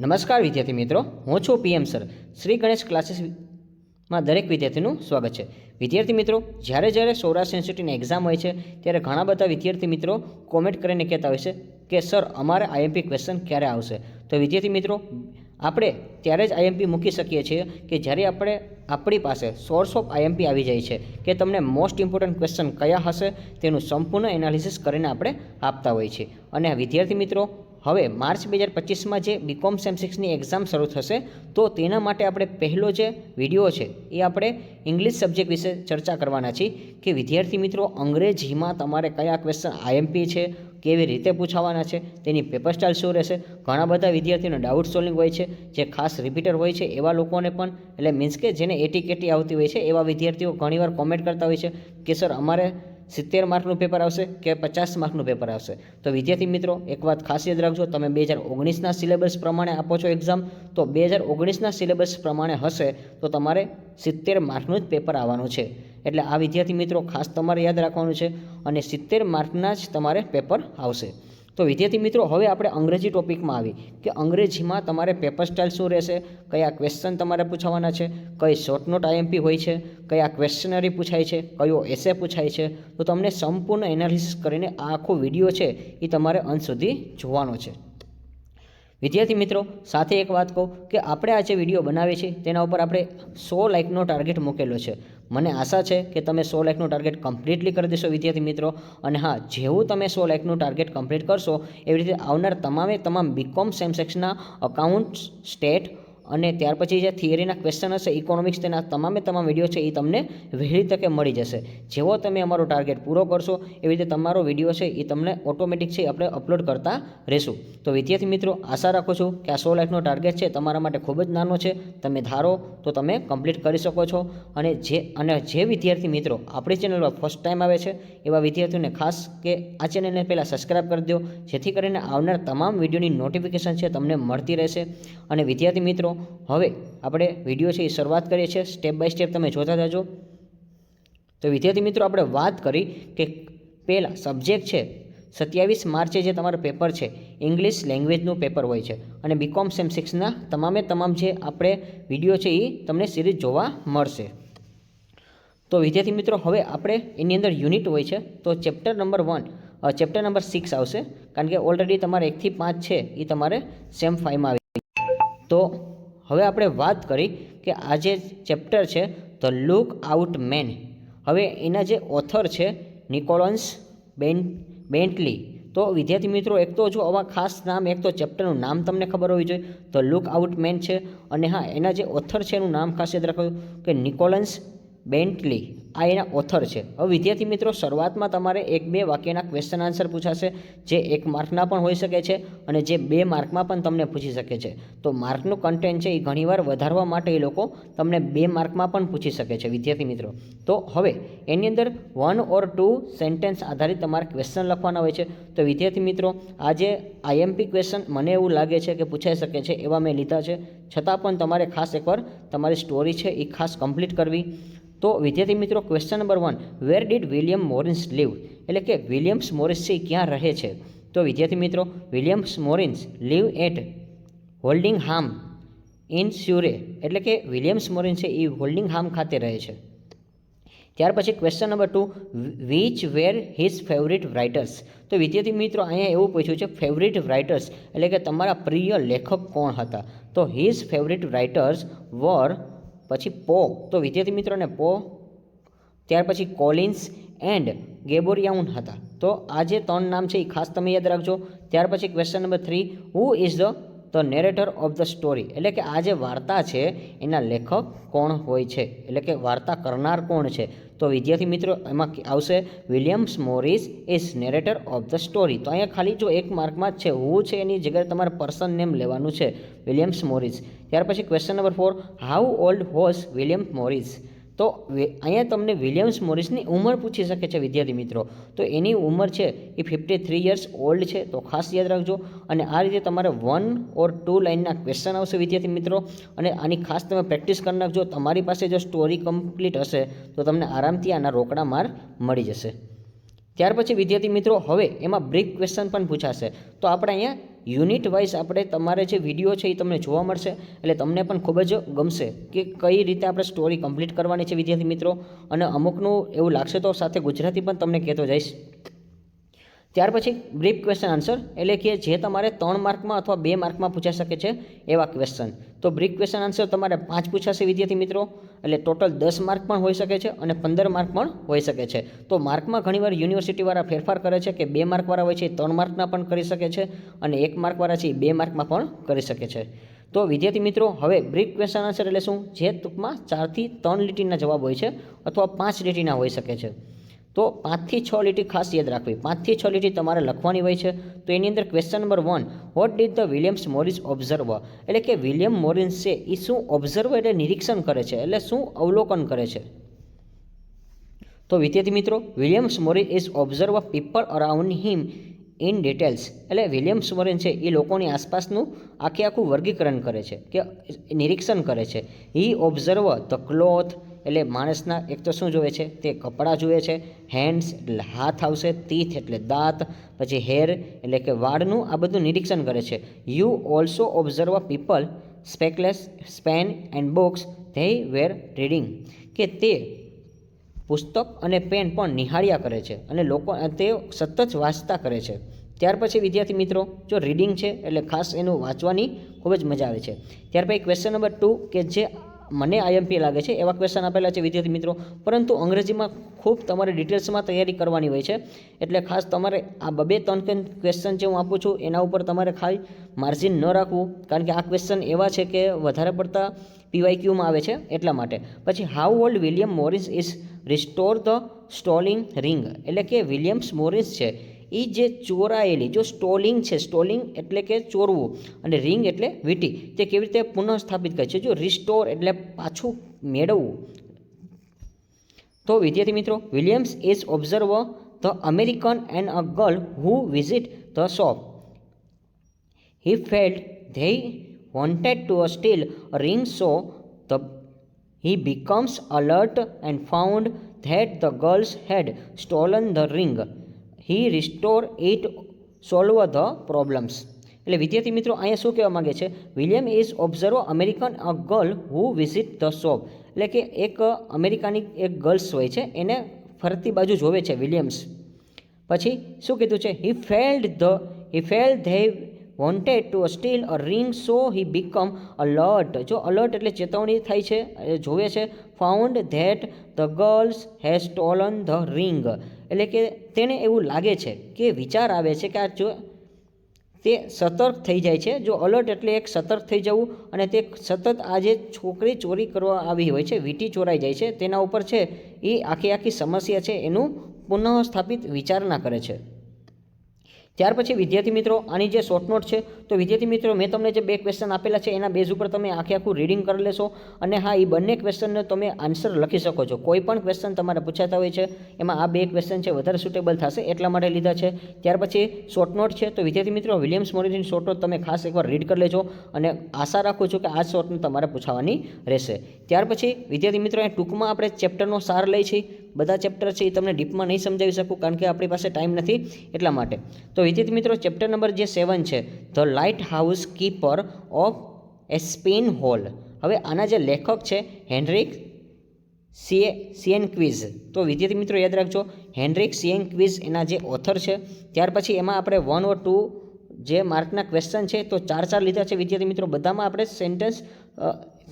નમસ્કાર વિદ્યાર્થી મિત્રો, હું છું પીએમ સર. શ્રી ગણેશ ક્લાસીસમાં દરેક વિદ્યાર્થીનું સ્વાગત છે. વિદ્યાર્થી મિત્રો, જ્યારે સૌરાષ્ટ્ર યુનિવર્સિટીની એક્ઝામ હોય છે ત્યારે ઘણા બધા વિદ્યાર્થી મિત્રો કોમેન્ટ કરીને કહેતા હોય છે કે સર અમારે આઈએમપી ક્વેશ્ચન ક્યારે આવશે. તો વિદ્યાર્થી મિત્રો, આપણે ત્યારે જ આઈએમપી મૂકી શકીએ છીએ કે જ્યારે આપણી પાસે સોર્સ ઓફ આઈએમપી આવી જાય છે કે તમને મોસ્ટ ઇમ્પોર્ટન્ટ ક્વેશ્ચન કયા હશે તેનું સંપૂર્ણ એનાલિસિસ કરીને આપણે આપતા હોઈએ છીએ. અને વિદ્યાર્થી મિત્રો, હવે માર્ચ 2025માં જે બીકોમ સેમ 6ની એક્ઝામ શરૂ થશે તો તેના માટે આપણે પહેલો જે વિડીયો છે એ આપણે ઇંગ્લિશ સબ્જેક્ટ વિશે ચર્ચા કરવાના છીએ કે વિદ્યાર્થી મિત્રો, અંગ્રેજીમાં તમારે કયા ક્વેશ્ચન આઈએમપી છે, કેવી રીતે પૂછાવાના છે, તેની પેપર સ્ટાઇલ શું રહેશે. ઘણા બધા વિદ્યાર્થીઓને ડાઉટ સોલ્વિંગ હોય છે, જે ખાસ રિપીટર હોય છે એવા લોકોને પણ, એટલે મીન્સ કે જેને એટી આવતી હોય છે એવા વિદ્યાર્થીઓ ઘણીવાર કોમેન્ટ કરતા હોય છે કે સર અમારે 70 માર્કનું પેપર આવશે કે 50 માર્કનું પેપર આવશે. તો વિદ્યાર્થી મિત્રો, એક વાત ખાસ યાદ રાખજો, તમે 2019ના સિલેબસ પ્રમાણે આપો છો એક્ઝામ, તો 2019ના સિલેબસ પ્રમાણે હશે તો તમારે 70 માર્કનું જ પેપર આવવાનું છે. એટલે આ વિદ્યાર્થી મિત્રો ખાસ તમારે યાદ રાખવાનું છે અને 70 માર્કના જ તમારે પેપર આવશે. તો વિદ્યાર્થી મિત્રો, હવે આપણે અંગ્રેજી ટોપિકમાં આવી કે અંગ્રેજીમાં તમારે પેપર સ્ટાઇલ શું રહેશે, કયા ક્વેશ્ચન તમારે પૂછાવાના છે, કઈ શોર્ટ નોટ આઈએમપી હોય છે, કયા ક્વેશ્ચનરી પૂછાય છે, કયો એસે પૂછાય છે. તો તમને સંપૂર્ણ એનાલિસિસ કરીને આ આખો વિડીયો છે એ તમારે અંત સુધી જોવાનો છે. વિદ્યાર્થી મિત્રો, સાથે એક વાત કહું કે આપણે આ જે વિડીયો બનાવીએ છીએ તેના ઉપર આપણે 100 લાઇકનો ટાર્ગેટ મૂકેલો છે. મને આશા છે કે તમે 100 લાઇકનું ટાર્ગેટ કમ્પ્લીટલી કરી દેશો વિદ્યાર્થી મિત્રો. અને હા, જેવું તમે 100 લાઇકનું ટાર્ગેટ કમ્પ્લીટ કરશો એવી રીતે આવનાર તમામ બીકોમ સેમ સેક્શનના અકાઉન્ટ્સ, સ્ટેટ અને ત્યાર પછી જે થિયરીના ક્વેશ્ચન હશે, ઇકોનોમિક્સ, તેના તમામ વિડીયો છે એ તમને વહેલી તકે મળી જશે. જેવો તમે અમારો ટાર્ગેટ પૂરો કરશો એવી રીતે તમારો વિડીયો છે એ તમને ઓટોમેટિક છે આપણે અપલોડ કરતા રહેશું. તો વિદ્યાર્થી મિત્રો, આશા રાખું છું કે આ 100 લાઇકનો ટાર્ગેટ છે તમારા માટે ખૂબ જ નાનો છે. તમે ધારો તો તમે કમ્પ્લીટ કરી શકો છો. અને જે વિદ્યાર્થી મિત્રો આપણી ચેનલ પર ફર્સ્ટ ટાઈમ આવે છે એવા વિદ્યાર્થીઓને ખાસ કે આ ચેનલને પહેલાં સબસ્ક્રાઈબ કરી દો, જેથી કરીને આવનાર તમામ વિડીયોની નોટિફિકેશન છે તમને મળતી રહેશે. અને વિદ્યાર્થી મિત્રો, હવે આપણે વિડીયો છે એ શરૂઆત કરીએ છીએ. સ્ટેપ બાય સ્ટેપ તમે જોતા જજો. તો વિદ્યાર્થી મિત્રો, આપણે વાત કરી કે પહેલાં સબ્જેક્ટ છે 27 માર્ચે જે તમારું પેપર છે ઇંગ્લિશ લેંગ્વેજનું પેપર હોય છે. અને બીકોમ સેમ 6ના તમામ જે આપણે વિડીયો છે એ તમને સિરીઝ જોવા મળશે. તો વિદ્યાર્થી મિત્રો, હવે આપણે એની અંદર યુનિટ હોય છે તો ચેપ્ટર નંબર 6 આવશે, કારણ કે ઓલરેડી તમારે 1 થી 5 છે એ તમારે સેમ 5માં આવી. તો હવે આપણે વાત કરી કે આ જે ચેપ્ટર છે ધ લુક આઉટ મેન, હવે એના જે ઓથર છે નિકોલસ બેન્ટલી. તો વિદ્યાર્થી મિત્રો, એક તો જો આવા ખાસ નામ, એક તો ચેપ્ટરનું નામ તમને ખબર હોવી જોઈએ, ધ લુક આઉટ મેન છે. અને હા, એના જે ઓથર છે એનું નામ ખાસ યાદ રાખવું કે નિકોલસ બેન્ટલી, આ એના ઓથર છે. હવે વિદ્યાર્થી મિત્રો, શરૂઆતમાં તમારે 1-2 વાક્યના ક્વેશ્ચન આન્સર પૂછાશે, જે 1 માર્કના પણ હોઈ શકે છે અને જે 2 માર્કમાં પણ તમને પૂછી શકે છે. તો માર્કનું કન્ટેન્ટ છે એ ઘણીવાર વધારવા માટે એ લોકો તમને 2 માર્કમાં પણ પૂછી શકે છે વિદ્યાર્થી મિત્રો. તો હવે એની અંદર 1 or 2 સેન્ટેન્સ આધારિત તમારે ક્વેશ્ચન લખવાના હોય છે. તો વિદ્યાર્થી મિત્રો, આ જે આઈએમપી ક્વેશ્ચન મને એવું લાગે છે કે પૂછાઈ શકે છે એવા મેં લીધા છે. છતાં પણ તમારે ખાસ એકવાર તમારી સ્ટોરી છે એ ખાસ કમ્પ્લીટ કરવી. તો વિદ્યાર્થી મિત્રો, question number 1, where did William Morris live, એટલે કે વિલિયમ્સ મોરિસ છે એ ક્યાં રહે છે. તો વિદ્યાર્થી મિત્રો, Williams Morris live at Holdingham in Surrey, એટલે કે વિલિયમ્સ મોરિસ છે એ હોલ્ડિંગહામ ખાતે રહે છે. ત્યાર પછી question number 2, which were his favourite writers. તો વિદ્યાર્થી મિત્રો, અહીંયા એવું પૂછ્યું છે ફેવરિટ રાઇટર્સ, એટલે કે તમારા પ્રિય લેખક કોણ હતા. તો હિઝ ફેવરિટ રાઇટર્સ વર, પછી પો, તો વિદ્યાર્થી મિત્રોને પો, ત્યાર પછી કોલિન્સ એન્ડ ગેબોરિયાઉન હતા. તો આ જે 3 નામ છે એ ખાસ તમે યાદ રાખજો. ત્યાર પછી question number 3, who is the narrator of the story, એટલે કે આ જે વાર્તા છે એના લેખક કોણ હોય છે, એટલે કે વાર્તા કરનાર કોણ છે. તો વિદ્યાર્થી મિત્રો, એમાં આવશે Williams Morris is narrator of the story. તો અહીંયા ખાલી જો 1 માર્કમાં જ છે, હું છે એની જગ્યાએ તમારે પર્સન નેમ લેવાનું છે, વિલિયમ્સ મોરિસ. ત્યાર પછી question number 4, how old was William Morris. તો અહીંયા તમને વિલિયમ્સ મોરિસની ઉંમર પૂછી શકે છે વિદ્યાર્થી મિત્રો. તો એની ઉંમર છે એ 53 યર્સ ઓલ્ડ છે. તો ખાસ યાદ રાખજો. અને આ રીતે તમારે 1 or 2 લાઇનના ક્વેશ્ચન આવશે વિદ્યાર્થી મિત્રો. અને આની ખાસ તમે પ્રેક્ટિસ કરી નાખજો. તમારી પાસે જો સ્ટોરી કમ્પ્લીટ હશે તો તમને આરામથી આના રોકડા માર્ક મળી જશે. ત્યાર પછી વિદ્યાર્થી મિત્રો, હવે એમાં બ્રીફ ક્વેશ્ચન પણ પૂછાશે. તો આપણે અહીંયા યુનિટ વાઇઝ આપણે તમારે જે વિડીયો છે એ તમને જોવા મળશે, એટલે તમને પણ ખૂબ જ ગમશે કે કઈ રીતે આપણે સ્ટોરી કમ્પ્લીટ કરવાની છે વિદ્યાર્થી મિત્રો. અને અમુકનું એવું લાગશે તો સાથે ગુજરાતી પણ તમને કહેતો જઈશ. ત્યાર પછી બ્રીફ ક્વેશ્ચન આન્સર, એટલે કે જે તમારે 3 માર્કમાં અથવા 2 માર્કમાં પૂછાઈ શકે છે એવા ક્વેશ્ચન. તો બ્રીફ ક્વેશ્ચન આન્સર તમારે 5 પૂછાશે વિદ્યાર્થી મિત્રો, એટલે ટોટલ 10 માર્ક પણ હોઈ શકે છે અને 15 માર્ક પણ હોઈ શકે છે. તો માર્કમાં ઘણીવાર યુનિવર્સિટીવાળા ફેરફાર કરે છે કે 2 માર્કવાળા હોય છે 3 માર્કના પણ કરી શકે છે અને 1 માર્કવાળા છે 2 માર્કમાં પણ કરી શકે છે. તો વિદ્યાર્થી મિત્રો હવે બ્રીફ ક્વેશ્ચન આન્સર એટલે શું, જે ટૂંકમાં 4 થી 3 લીટીના જવાબ હોય છે અથવા 5 લીટીના હોઈ શકે છે. તો 5 થી 6 લીટી ખાસ યાદ રાખવી, 5 થી 6 લીટી તમારે લખવાની હોય છે. તો એની અંદર question number 1, vote did the Williams Morris observe, એટલે કે વિલિયમ મોરિસ છે એ શું ઓબ્ઝર્વ એટલે નિરીક્ષણ કરે છે, એટલે શું અવલોકન કરે છે. તો વિદ્યાર્થી મિત્રો Williams Morris is observe people around him in details, એટલે વિલિયમ્સ મોરિસ છે એ લોકોની આસપાસનું આખું વર્ગીકરણ કરે છે કે નિરીક્ષણ કરે છે. હી ઓબ્ઝર્વ ધ ક્લોથ, એટલે માણસના એક તો શું જોવે છે તે કપડાં જુએ છે, હેન્ડ્સ એટલે હાથ આવશે, ટીથ એટલે દાંત, પછી હેર એટલે કે વાળનું આ બધું નિરીક્ષણ કરે છે. You also observe people spectacles સ્પેન and books they were reading, કે તે પુસ્તક અને પેન પણ નિહાળ્યા કરે છે અને લોકો તે સતત વાંચતા કરે છે. ત્યાર પછી વિદ્યાર્થી મિત્રો જો રીડિંગ છે એટલે ખાસ એનું વાંચવાની ખૂબ જ મજા આવે છે. ત્યાર પછી ક્વેશ્ચન નંબર 2 કે જે મને આઈએમપી લાગે છે એવા ક્વેશ્ચન આપેલા છે વિદ્યાર્થી મિત્રો, પરંતુ અંગ્રેજીમાં ખૂબ તમારે ડિટેલ્સમાં તૈયારી કરવાની હોય છે, એટલે ખાસ તમારે આ 2-3 ક્વેશ્ચન જે હું આપું છું એના ઉપર તમારે ખાલી માર્જિન ન રાખવું, કારણ કે આ ક્વેશ્ચન એવા છે કે વધારે પડતા PYQમાં આવે છે એટલા માટે. પછી how old William Morris is restore the stalling ring, એટલે કે વિલિયમ્સ મોરિસ છે એ જે ચોરાયેલી જો સ્ટોલિંગ છે, સ્ટોલિંગ એટલે કે ચોરવું અને રિંગ એટલે વીંટી, તે કેવી રીતે પુનઃસ્થાપિત કરે છે. જો રિસ્ટોર એટલે પાછું મેળવવું. તો વિદ્યાર્થી મિત્રો Williams is observe the American and a girl who visit the shop, he felt they wanted to steal a ring, so he becomes alert and found that the girls had stolen the ring. He restore it, solve the problems. એટલે વિદ્યાર્થી મિત્રો અહીંયા શું કહેવા માંગે છે, William is observe American a girl who visit the shop, એટલે કે એક અમેરિકાની એક ગર્લ્સ હોય છે એને ફરતી બાજુ જોવે છે વિલિયમ્સ. પછી શું કીધું છે, he felt they wanted to steal a ring, so he become alert. જો alert એટલે ચેતવણી થાય છે, જોવે છે. found that the girls has stolen the ring, એટલે કે તેને એવું લાગે છે કે વિચાર આવે છે કે આ જો તે સતર્ક થઈ જાય છે. જો અલર્ટ એટલે એક સતર્ક થઈ જવું, અને તે સતત આ જે છોકરી ચોરી કરવા આવી હોય છે, વીંટી ચોરાઈ જાય છે, તેના ઉપર છે એ આખી સમસ્યા છે એનું પુનઃસ્થાપિત વિચારણા કરે છે. ત્યાર પછી વિદ્યાર્થી મિત્રો આની જે શોર્ટ નોટ છે, તો વિદ્યાર્થી મિત્રો મેં તમને જે 2 ક્વેશ્ચન આપેલા છે એના બેઝ ઉપર તમે આખું રીડિંગ કરી લેશો, અને હા એ બંને ક્વેશ્ચનનો તમે આન્સર લખી શકો છો. કોઈ પણ ક્વેશ્ચન તમારે પૂછાતા હોય છે એમાં આ 2 ક્વેશ્ચન છે વધારે સુટેબલ થશે એટલા માટે લીધા છે. ત્યાર પછી શોર્ટ નોટ છે, તો વિદ્યાર્થી મિત્રો વિલિયમ્સ મોરિસની શોર્ટ નોટ તમે ખાસ એકવાર રીડ કરી લેજો, અને આશા રાખું છું કે આ શોર્ટ નોટ તમારે પૂછાવાની રહેશે. ત્યાર પછી વિદ્યાર્થી મિત્રો એ ટૂંકમાં આપણે ચેપ્ટરનો સાર લઈ છીએ. બધા ચેપ્ટર છે એ તમને ડીપમાં નહીં સમજાવી શકું કારણ કે આપણી પાસે ટાઈમ નથી એટલા માટે. તો વિદ્યાર્થી મિત્રો ચેપ્ટર નંબર જે 7 છે, the light house keeper of Aspinwall. હવે આના જે લેખક છે હેનરિક સિએનક્વિઝ, તો વિદ્યાર્થી મિત્રો યાદ રાખજો હેનરિક સિએનક્વિઝ એના જે ઓથર છે. ત્યાર પછી એમાં આપણે 1 or 2 જે માર્કના ક્વેશ્ચન છે તો 4 લીધા છે વિદ્યાર્થી મિત્રો. બધામાં આપણે સેન્ટેન્સ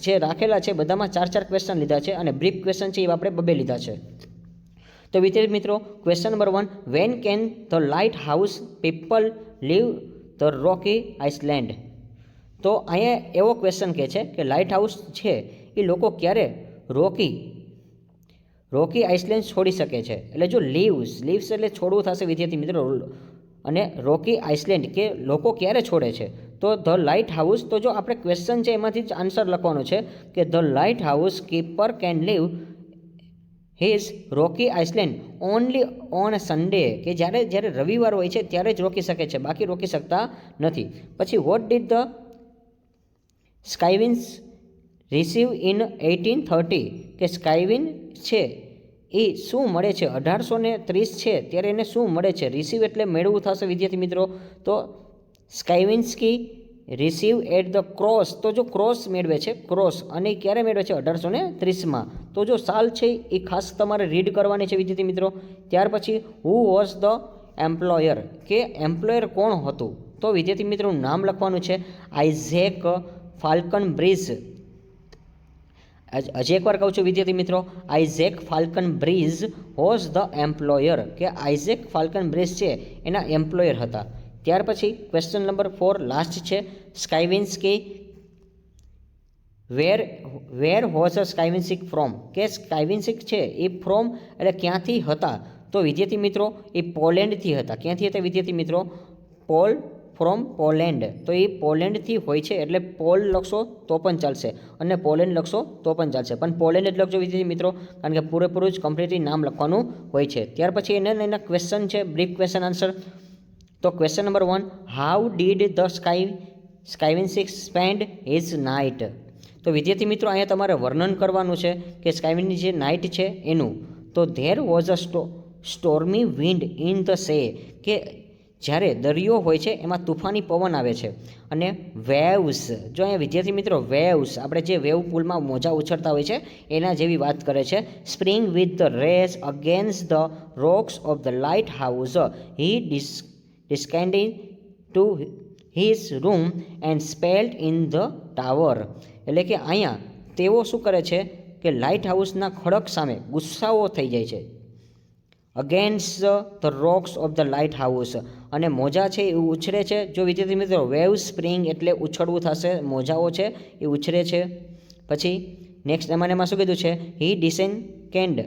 જે રાખેલા છે બધામાં 4 ક્વેશ્ચન લીધા છે, અને બ્રીફ ક્વેશ્ચન છે એ આપણે 2 લીધા છે. તો વિદ્યાર્થી મિત્રો question number 1, when can the light house people leave the rocky island. તો અહીંયા એવો ક્વેશ્ચન કહે છે કે લાઇટ હાઉસ છે એ લોકો ક્યારે રોકી આઇસલેન્ડ છોડી શકે છે. એટલે જો લીવ્સ એટલે છોડવું થશે વિદ્યાર્થી મિત્રો, અને રોકી આઇસલેન્ડ કે લોકો ક્યારે છોડે છે. તો ધ લાઇટ હાઉસ, તો જો આપણે ક્વેશ્ચન છે એમાંથી જ આન્સર લખવાનો છે કે the light house keeper can live his Rocky Iceland only on Sunday, કે જ્યારે રવિવાર હોય છે ત્યારે જ રોકી શકે છે, બાકી રોકી શકતા નથી. પછી what did the Skawinski receive in 1830, કે સ્કાયવિન છે એ શું મળે છે 1830 છે ત્યારે એને શું મળે છે. રિસીવ એટલે મેળવવું થશે વિદ્યાર્થી મિત્રો. તો સ્કાઇવિન્સ્કી રિસીવ એટ ધ ક્રોસ, તો જો ક્રોસ મેળવે છે, ક્રોસ, અને ક્યારે મેળવે છે 1830માં. તો જો સાલ છે એ ખાસ તમારે રીડ કરવાની છે વિદ્યાર્થી મિત્રો. ત્યાર પછી હુ વોઝ ધ એમ્પ્લોયર, કે એમ્પ્લોયર કોણ હતું, તો વિદ્યાર્થી મિત્રોનું નામ લખવાનું છે આઇઝેક ફાલ્કનબ્રિજ. હજી એકવાર કહું છું વિદ્યાર્થી મિત્રો, આઇઝેક ફાલ્કનબ્રિજ વોઝ ધ એમ્પ્લોયર, કે આઇઝેક ફાલ્કનબ્રિજ છે એના એમ્પ્લોયર હતા. ત્યાર પછી ક્વેશ્ચન નંબર 4 લાસ્ટ છે. સ્કાઇવિન્સ્કી વેર વોઝ સ્કાઇવિન્સ્કી ફ્રોમ, કે સ્કાઇવિન્સ્કી છે એ ફ્રોમ એટલે ક્યાંથી હતા, તો વિદ્યાર્થી મિત્રો એ પોલેન્ડથી હતા. ક્યાંથી હતા વિદ્યાર્થી મિત્રો? From Poland. તો એ પોલેન્ડથી હોય છે, એટલે પોલ લખશો તો પણ ચાલશે અને પોલેન્ડ લખશો તો પણ ચાલશે, પણ પોલેન્ડ જ લખજો વિદ્યાર્થી મિત્રો, કારણ કે પૂરેપૂરું જ કમ્પ્લીટલી નામ લખવાનું હોય છે. ત્યાર પછી એના ક્વેશ્ચન છે, બ્રીફ ક્વેશ્ચન આન્સર. તો question number 1, how did the Skawinski spend his night. તો વિદ્યાર્થી મિત્રો અહીંયા તમારે વર્ણન કરવાનું છે કે સ્કાઇવિનની જે નાઇટ છે એનું. તો there was a stormy wind in the sea, કે જ્યારે દરિયો હોય છે એમાં તુફાની પવન આવે છે. અને વેવ્સ, જો અહીંયા વિદ્યાર્થી મિત્રો વેવ્સ, આપણે જે વેવ પુલમાં મોજા ઉછળતા હોય છે એના જેવી વાત કરે છે. Spring with the race against the rocks of the light house, he descending to his room and spelled in the tower. એટલે કે અહીંયા તેઓ શું કરે છે કે લાઇટ હાઉસના ખડક સામે ગુસ્સાઓ થઈ જાય છે. Against the rocks of the light house, અને મોજા છે એ ઉછળે છે. જો વિદ્યાર્થી મિત્રો વેવ સ્પ્રિંગ એટલે ઉછળવું થશે, મોજાઓ છે એ ઉછળે છે. પછી નેક્સ્ટ એમાં શું કીધું છે? He descended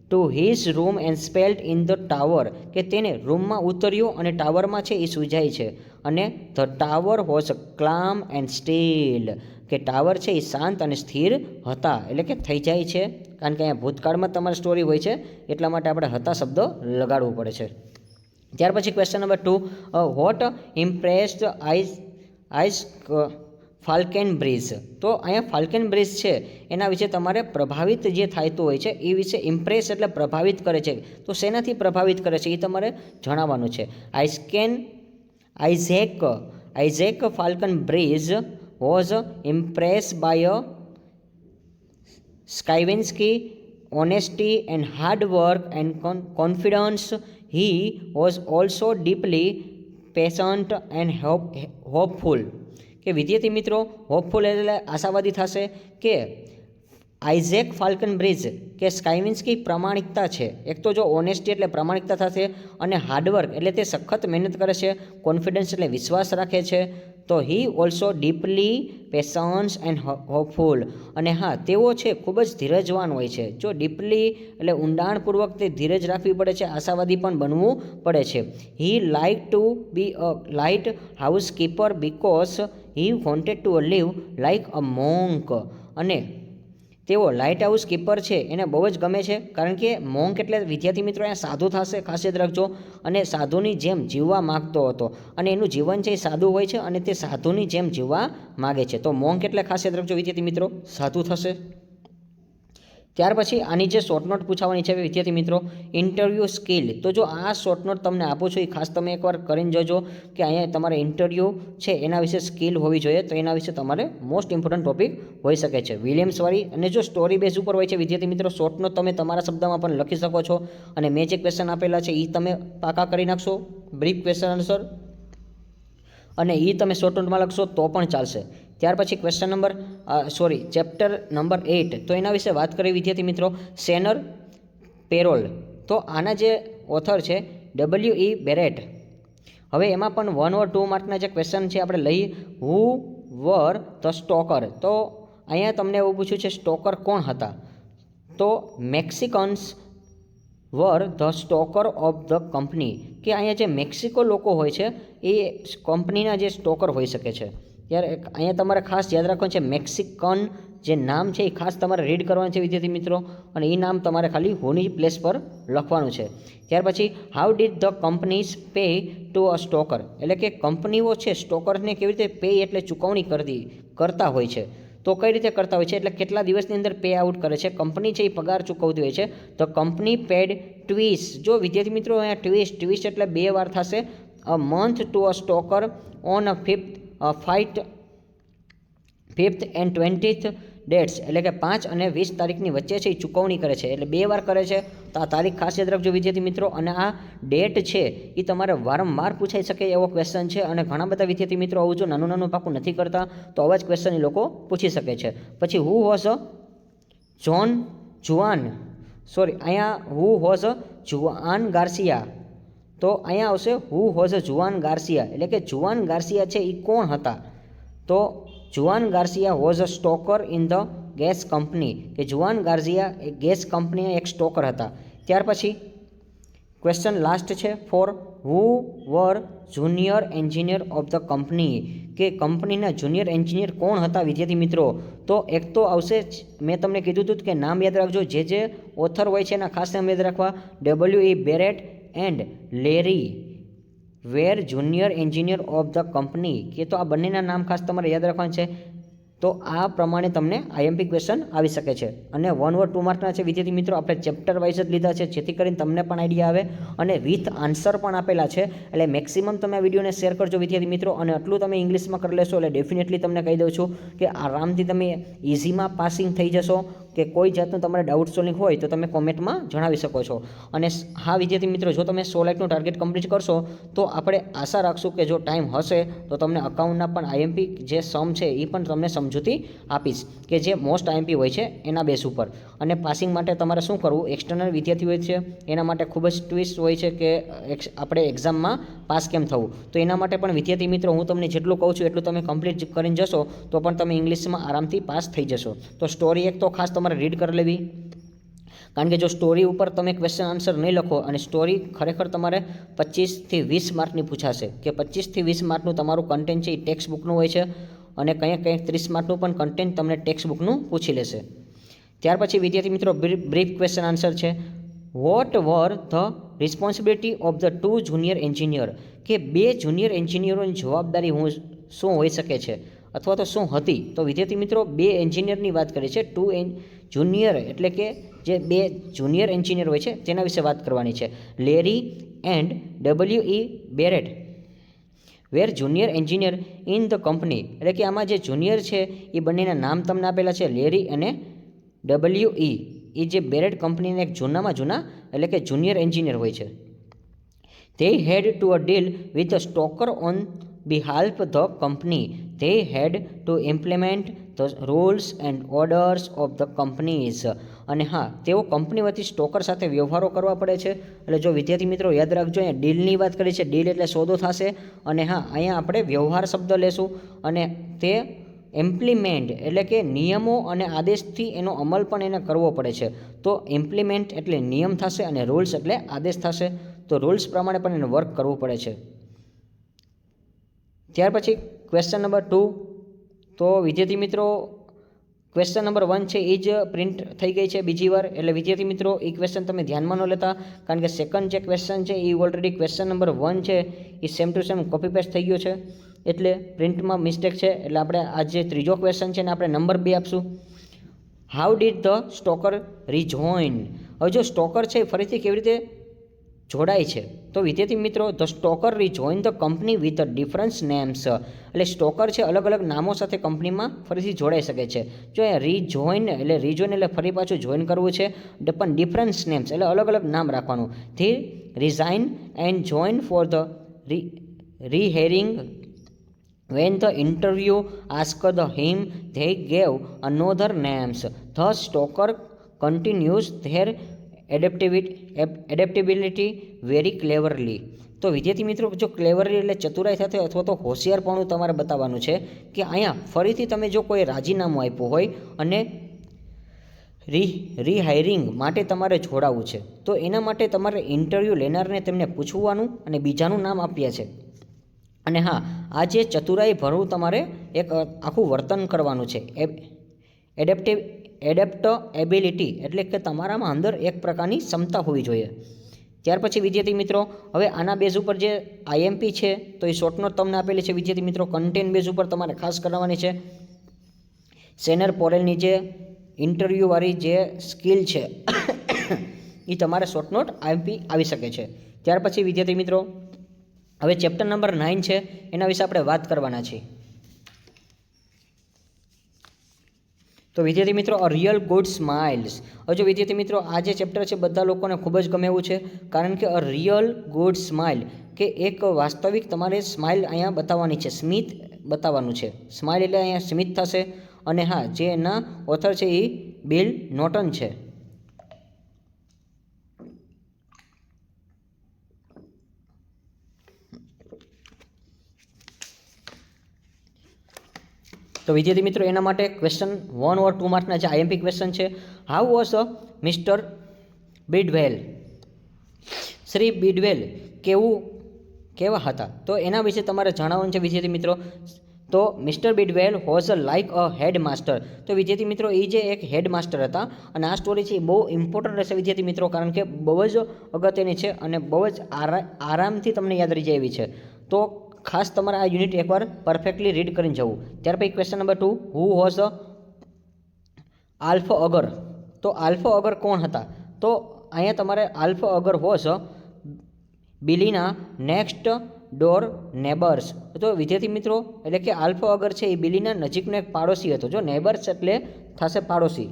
to his room and spelled in the tower, કે તેને રૂમમાં ઉતર્યો અને ટાવરમાં છે એ સૂજાય છે. અને the tower was calm and still, કે ટાવર છે એ શાંત અને સ્થિર હતા, એટલે કે થઈ જાય છે, કારણ કે અહીંયા ભૂતકાળમાં તમારી સ્ટોરી હોય છે એટલા માટે આપણે હતા શબ્દ લગાડવું પડે છે. ત્યાર પછી question number 2, what impressed Isaac Falconbridge. તો અહીંયા ફાલ્કનબ્રિજ છે એના વિશે તમારે પ્રભાવિત જે થાતું હોય છે એ વિશે, ઇમ્પ્રેસ એટલે પ્રભાવિત કરે છે, તો શેનાથી પ્રભાવિત કરે છે એ તમારે જણાવવાનું છે. Isaac Falconbridge was impressed by Stravinsky honesty and hard work and confidence. He was also deeply patient and hopeful. કે વિદ્યાર્થી મિત્રો હોપફુલ એટલે આશાવાદી થશે. કે આઇઝેક ફાલ્કનબ્રિજ કે સ્કાઇવિન્સ્કી પ્રામાણિકતા છે. એક તો જો ઓનેસ્ટી એટલે પ્રામાણિકતા થશે, અને હાર્ડવર્ક એટલે તે સખત મહેનત કરે છે, કોન્ફિડન્સ એટલે વિશ્વાસ રાખે છે. તો he also deeply patience and hopeful, અને હા તેઓ છે ખૂબ જ ધીરજવાન હોય છે. જો ડીપલી એટલે ઊંડાણપૂર્વક તે ધીરજ રાખવી પડે છે, આશાવાદી પણ બનવું પડે છે. He like to be a lighthouse keeper because he wanted to live like a monk. અને તેઓ લાઇટ હાઉસ કીપર છે એને બહુ જ ગમે છે, કારણ કે મોન્ક એટલે વિદ્યાર્થી મિત્રો અહીંયા સાધુ થશે, ખાસ યાદ રાખજો. અને સાધુની જેમ જીવવા માગતો હતો, અને એનું જીવન છે એ સાદું હોય છે, અને તે સાધુની જેમ જીવવા માગે છે. તો મોન્ક એટલે ખાસ યાદ રાખજો વિદ્યાર્થી મિત્રો, સાધુ થશે. ત્યાર પછી આની જે શોર્ટ નોટ પૂછાવાની છે વિદ્યાર્થી મિત્રો, ઇન્ટરવ્યૂ સ્કિલ. તો જો આ શોર્ટ નોટ તમને આપું છું એ ખાસ તમે એકવાર કરીને જોજો કે અહીંયા તમારે ઇન્ટરવ્યૂ છે એના વિશે સ્કિલ હોવી જોઈએ, તો એના વિશે તમારે મોસ્ટ ઇમ્પોર્ટન્ટ ટોપિક હોઈ શકે છે. વિલિયમ્સવાળી, અને જો સ્ટોરી બેઝ ઉપર હોય છે વિદ્યાર્થી મિત્રો, શોર્ટ નોટ તમે તમારા શબ્દમાં પણ લખી શકો છો, અને મેં જે ક્વેશ્ચન આપેલા છે એ તમે પાકા કરી નાખશો, બ્રીફ ક્વેશ્ચન આન્સર, અને એ તમે શોર્ટ નોટમાં લખશો તો પણ ચાલશે. ત્યાર પછી ચેપ્ટર નંબર 8, તો એના વિશે વાત કરીએ વિદ્યાર્થી મિત્રો, સેનર પેરોલ. તો આના જે ઓથર છે W.E. બેરેટ. હવે એમાં પણ 1 or 2 માર્કના જે ક્વેશ્ચન છે આપણે લઈ. હુ વર ધ સ્ટોકર. તો અહીંયા તમને એવું પૂછ્યું છે સ્ટોકર કોણ હતા, તો Mexicans were the stoker of the company, કે અહીંયા જે મેક્સિકો લોકો હોય છે એ કંપનીના જે સ્ટોકર હોઈ શકે છે. ત્યારે અહીંયા તમારે ખાસ યાદ રાખવાનું છે, મેક્સિકન જે નામ છે એ ખાસ તમારે રીડ કરવાનું છે વિદ્યાર્થી મિત્રો, અને એ નામ તમારે ખાલી હોની પ્લેસ પર લખવાનું છે. ત્યાર પછી how did the companies pay to a stoker, એટલે કે કંપનીઓ છે સ્ટોકરને કેવી રીતે પે એટલે ચૂકવણી કરતા હોય છે. તો કઈ રીતે કરતા હોય છે, એટલે કેટલા દિવસની અંદર પે આઉટ કરે છે, કંપની છે એ પગાર ચૂકવતી હોય છે. તો કંપની પેડ ટ્વીસ. જો વિદ્યાર્થી મિત્રો અહીંયા ટ્વીસ એટલે 2 વાર થશે, a month to a stoker on a 5th and 20th dates, એટલે કે 5 અને 20 તારીખની વચ્ચે છે એ ચૂકવણી કરે છે. એટલે 2 વાર કરે છે. તો આ તારીખ ખાસ યાદ રાખજો વિદ્યાર્થી મિત્રો. અને આ ડેટ છે એ તમારે વારંવાર પૂછાઈ શકે એવો ક્વેશ્ચન છે. અને ઘણા બધા વિદ્યાર્થી મિત્રો આવું જો નાનું પાકું નથી કરતા તો આવા જ ક્વેશ્ચન એ લોકો પૂછી શકે છે. પછી હુ વોઝ અહીંયા હુ વોઝ જુઆન ગાર્સિયા, તો અહીંયા આવશે હુ વોઝ જુઆન ગાર્સિયા, એટલે કે જુઆન ગાર્સિયા છે એ કોણ હતા? તો Juan Garcia was a stoker in the gas company, કે જુઆન ગાર્સિયા એ ગેસ કંપનીના એક સ્ટોકર હતા. ત્યાર પછી ક્વેશ્ચન લાસ્ટ છે 4, who were junior engineer of the company, કે કંપનીના જુનિયર એન્જિનિયર કોણ હતા વિદ્યાર્થી મિત્રો? તો એક તો આવશે, મેં તમને કીધું હતું કે નામ યાદ રાખજો, જે ઓથર હોય છે એના ખાસ નામ યાદ રાખવા. W.E. Barrett and Larry were junior engineer of the company, કે તો આ બંનેના નામ ખાસ તમારે યાદ રાખવાના છે. તો આ પ્રમાણે તમને IMP ક્વેશ્ચન આવી શકે છે. અને 1 or 2 માર્કના છે વિદ્યાર્થી મિત્રો, આપણે ચેપ્ટર વાઇઝ જ લીધા છે જેથી કરીને તમને પણ આઈડિયા આવે અને વિથ આન્સર પણ આપેલા છે. એટલે મેક્સિમમ તમે આ વિડીયોને શેર કરજો વિદ્યાર્થી મિત્રો. અને આટલું તમે ઇંગ્લિશમાં કરી લેશો એટલે ડેફિનેટલી તમને કહી દઉં છું કે આરામથી તમે ઇઝીમાં પાસિંગ થઈ જશો. કે કોઈ જાતનું તમારે ડાઉટ સોલ્વિંગ હોય તો તમે કોમેન્ટમાં જણાવી શકો છો. અને હા વિદ્યાર્થી મિત્રો, જો તમે 100 લાખનું ટાર્ગેટ કમ્પ્લીટ કરશો તો આપણે આશા રાખશું કે જો ટાઈમ હશે તો તમને અકાઉન્ટના પણ IMP જે સમ છે એ પણ તમને સમજૂતી આપીશ, કે જે મોસ્ટ IMP હોય છે એના બેસ ઉપર. અને પાસિંગ માટે તમારે શું કરવું, એક્સટર્નલ વિદ્યાર્થી હોય છે એના માટે ખૂબ જ ટ્વિસ્ટ હોય છે કે આપણે એક્ઝામમાં પાસ કેમ થવું. તો એના માટે પણ વિદ્યાર્થી મિત્રો હું તમને જેટલું કહું છું એટલું તમે કમ્પ્લીટ કરીને જશો તો પણ તમે ઇંગ્લિશમાં આરામથી પાસ થઈ જશો. તો સ્ટોરી એક તો ખાસ તમારે રીડ કરી લેવી, કારણ કે જો સ્ટોરી ઉપર તમે ક્વેશ્ચન આન્સર નહીં લખો, અને સ્ટોરી ખરેખર તમારે 25 થી 20 માર્કની પૂછાશે, કે 25 થી 20 માર્કનું તમારું કન્ટેન્ટ છે એ ટેક્સ્ટ બુકનું હોય છે. અને કંઈક 30 માર્કનું પણ કન્ટેન્ટ તમને ટેક્સ્ટ બુકનું પૂછી લેશે. ત્યાર પછી વિદ્યાર્થી મિત્રો બ્રીફ ક્વેશ્ચન આન્સર છે. What were the responsibility of the 2 junior engineer, કે 2 જુનિયર એન્જિનિયરોની જવાબદારી શું હોઈ શકે છે અથવા તો શું હતી? તો વિદ્યાર્થી મિત્રો 2 એન્જિનિયરની વાત કરી છે. 2 જુનિયર એટલે કે જે 2 જુનિયર એન્જિનિયર હોય છે તેના વિશે વાત કરવાની છે. Larry and W.E. Barrett were junior engineer in the company, એટલે કે આમાં જે જુનિયર છે એ બંનેના નામ તમને આપેલા છે, લેરી અને W.E. એ જે બેરેટ કંપનીના એક જૂના એટલે કે જુનિયર એન્જિનિયર હોય છે. They had to deal with a stalker on behalf of the company. They had to implement the rules and orders of the companies. અને હા, તેઓ કંપની વતી સ્ટોકર સાથે વ્યવહારો કરવા પડે છે. એટલે જો વિદ્યાર્થી મિત્રો યાદ રાખજો, અહીંયા ડીલની વાત કરી છે, ડીલ એટલે સોદો થશે. અને હા, અહીંયા આપણે વ્યવહાર શબ્દ લેશું. અને તે ઇમ્પ્લિમેન્ટ એટલે કે નિયમો અને આદેશથી એનો અમલ પણ એને કરવો પડે છે. તો ઇમ્પ્લિમેન્ટ એટલે નિયમ થશે અને રૂલ્સ એટલે આદેશ થશે. તો રૂલ્સ પ્રમાણે પણ એને વર્ક કરવું પડે છે. ત્યાર પછી ક્વેશ્ચન નંબર 2, તો વિદ્યાર્થી મિત્રો ક્વેશ્ચન નંબર 1 છે એ જ પ્રિન્ટ થઈ ગઈ છે બીજી વાર. એટલે વિદ્યાર્થી મિત્રો એ ક્વેશ્ચન તમે ધ્યાનમાં ન લેતા, કારણ કે સેકન્ડ જે ક્વેશ્ચન છે એ ઓલરેડી ક્વેશ્ચન નંબર 1 છે એ same to same copy paste થઈ ગયો છે, એટલે પ્રિન્ટમાં મિસ્ટેક છે. એટલે આપણે આ જે ત્રીજો ક્વેશ્ચન છે ને આપણે નંબર 2 આપશું. How did the stoker rejoin? હવે જો સ્ટોકર છે ફરીથી કેવી રીતે જોડાય છે? તો વિદ્યાર્થી મિત્રો the stoker rejoin the company with difference names, એટલે સ્ટોકર છે અલગ અલગ નામો સાથે કંપનીમાં ફરીથી જોડાઈ શકે છે. જો એ રિજોઇન એટલે ફરી પાછું જોઈન કરવું છે, પણ ડિફરન્સ નેમ્સ એટલે અલગ અલગ નામ રાખવાનું. The resign and join for the rehiring. When the interview asked him, they gave another names. The stalker continues their adaptability very cleverly. તો વિદ્યાર્થી મિત્રો જો ક્લેવરલી એટલે ચતુરાઈ સાથે અથવા તો હોશિયારપણું તમારે બતાવવાનું છે, કે અહીંયા ફરીથી તમે જો કોઈ રાજીનામું આપ્યું હોય અને રીહાયરિંગ માટે તમારે જોડાવવું છે, તો એના માટે તમારે ઇન્ટરવ્યૂ લેનારને તેમને પૂછવાનું અને બીજાનું નામ આપ્યા છે. અને હા, આ જે ચતુરાઈ ભરવું તમારે એક આખું વર્તન કરવાનું છે. એડેપ્ટેબિલિટી એટલે કે તમારામાં અંદર એક પ્રકારની ક્ષમતા હોવી જોઈએ. ત્યાર પછી વિદ્યાર્થી મિત્રો હવે આના બેઝ ઉપર જે IMP છે તો એ શોર્ટ નોટ તમને આપેલી છે વિદ્યાર્થી મિત્રો. કન્ટેન્ટ બેઝ ઉપર તમારે ખાસ કરવાની છે. સેનર પોરેલની જે ઇન્ટરવ્યૂવાળી જે સ્કિલ છે એ તમારે શોર્ટ નોટ IMP આવી શકે છે. ત્યાર પછી વિદ્યાર્થી મિત્રો હવે ચેપ્ટર નંબર 9 છે, એના વિશે આપણે વાત કરવાના છીએ. તો વિદ્યાર્થી મિત્રો, અ રિયલ ગુડ સ્માઇલ્સ. હવે જો વિદ્યાર્થી મિત્રો, આ જે ચેપ્ટર છે બધા લોકોને ખૂબ જ ગમે એવું છે, કારણ કે અ રિયલ ગુડ સ્માઇલ, કે એક વાસ્તવિક તમારે સ્માઇલ અહીંયા બતાવવાની છે, સ્મિત બતાવવાનું છે. સ્માઇલ એટલે અહીંયા સ્મિત થશે. અને હા, જે એના ઓથર છે એ બિલ નોર્ટન છે. તો વિદ્યાર્થી મિત્રો, એના માટે ક્વેશ્ચન 1 ઓર 2 માર્કના જે આઈએમપી ક્વેશ્ચન છે. How was mister Bidwell? Shri Bidwell કેવા હતા? તો એના વિશે તમારે જણાવવાનું છે વિદ્યાર્થી મિત્રો. તો mister Bidwell was like a headmaster. તો વિદ્યાર્થી મિત્રો, એ જે એક હેડ માસ્ટર હતા, અને આ સ્ટોરી છે એ બહુ ઇમ્પોર્ટન્ટ રહેશે વિદ્યાર્થી મિત્રો, કારણ કે બહુ જ અગત્યની છે અને બહુ જ આરામથી તમને યાદ રહી જાય એવી છે. તો ખાસ તમારે આ યુનિટ એકવાર પરફેક્ટલી રીડ કરીને જવું. ત્યાર પછી ક્વેશ્ચન નંબર 2, હુ વોઝ આલ્ફ અગર? તો આલ્ફ અગર કોણ હતા? તો અહીંયા તમારે આલ્ફ અગર વોઝ બિલીના નેક્સ્ટ ડોર નેબર્સ. તો વિદ્યાર્થી મિત્રો, એટલે કે આલ્ફ અગર છે એ બિલીના નજીકનો એક પાડોશી હતો. જો નેબર્સ એટલે થશે પાડોશી.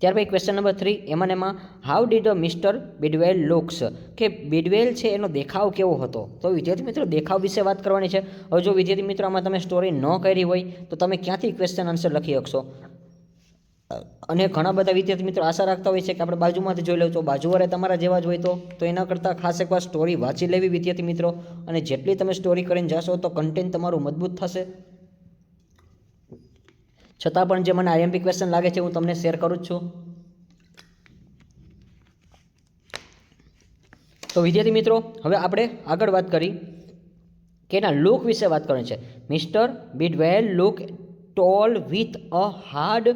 ત્યાર પછી ક્વેશ્ચન નંબર 3, એમાં હાઉ ડીડ મિસ્ટર બિડવેલ લુક્સ? કે બિડવેલ છે એનો દેખાવ કેવો હતો? તો વિદ્યાર્થી મિત્રો, દેખાવ વિશે વાત કરવાની છે. હવે જો વિદ્યાર્થી મિત્રો આમાં તમે સ્ટોરી ન કરી હોય તો તમે ક્યાંથી ક્વેશ્ચન આન્સર લખી શકશો? અને ઘણા બધા વિદ્યાર્થી મિત્રો આશા રાખતા હોય છે કે આપણે બાજુમાંથી જોઈ લઉં, તો બાજુવાળે તમારા જેવા જ હોય તો એના કરતાં ખાસ એકવાર સ્ટોરી વાંચી લેવી વિદ્યાર્થી મિત્રો. અને જેટલી તમે સ્ટોરી કરીને જશો તો કન્ટેન્ટ તમારું મજબૂત થશે. છતાં પણ જે મને આઈએમપી ક્વેશ્ચન લાગે છે હું તમને શેર કરું જ છું. તો વિદ્યાર્થી મિત્રો, હવે આપણે આગળ વાત કરી કે એના લુક વિશે વાત કરવાની છે. Mister Bidwell look tall with a hard